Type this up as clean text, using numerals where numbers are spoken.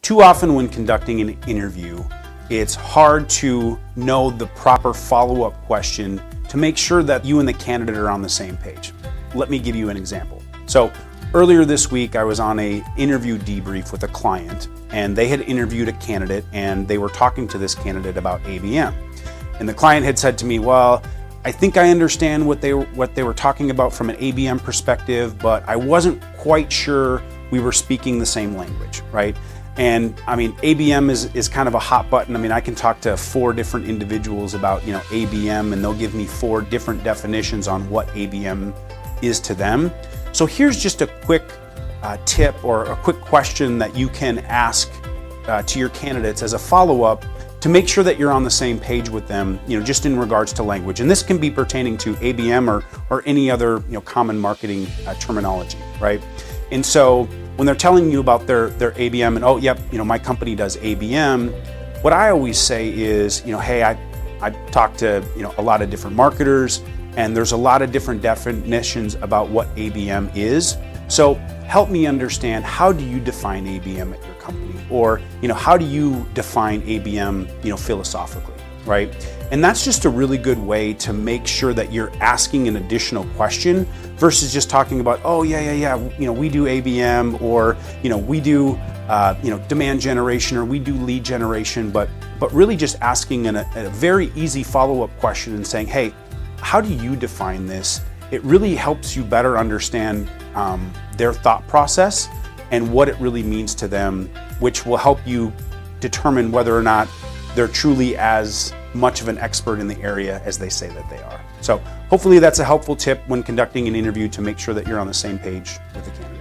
Too often when conducting an interview, it's hard to know the proper follow-up question to make sure that you and the candidate are on the same page. Let me give you an example. So earlier this week, I was on an interview debrief with a client, and they had interviewed a candidate and they were talking to this candidate about ABM. And the client had said to me, well, I think I understand what they were talking about from an ABM perspective, but I wasn't quite sure we were speaking the same language, right? And I mean, ABM is kind of a hot button. I mean, I can talk to 4 different individuals about, ABM, and they'll give me 4 different definitions on what ABM is to them. So here's just a quick tip or a quick question that you can ask to your candidates as a follow-up to make sure that you're on the same page with them, just in regards to language. And this can be pertaining to ABM or any other, common marketing terminology, right? And so when they're telling you about their ABM and, oh, yep, my company does ABM, what I always say is, hey, I talk to, a lot of different marketers, and there's a lot of different definitions about what ABM is. So help me understand, how do you define ABM at your company? Or, how do you define ABM, philosophically, right? And that's just a really good way to make sure that you're asking an additional question versus just talking about, oh, yeah, we do ABM, or, we do, demand generation, or we do lead generation, but really just asking a very easy follow-up question and saying, hey, how do you define this? It really helps you better understand their thought process and what it really means to them, which will help you determine whether or not they're truly as much of an expert in the area as they say that they are. So hopefully that's a helpful tip when conducting an interview to make sure that you're on the same page with the candidate.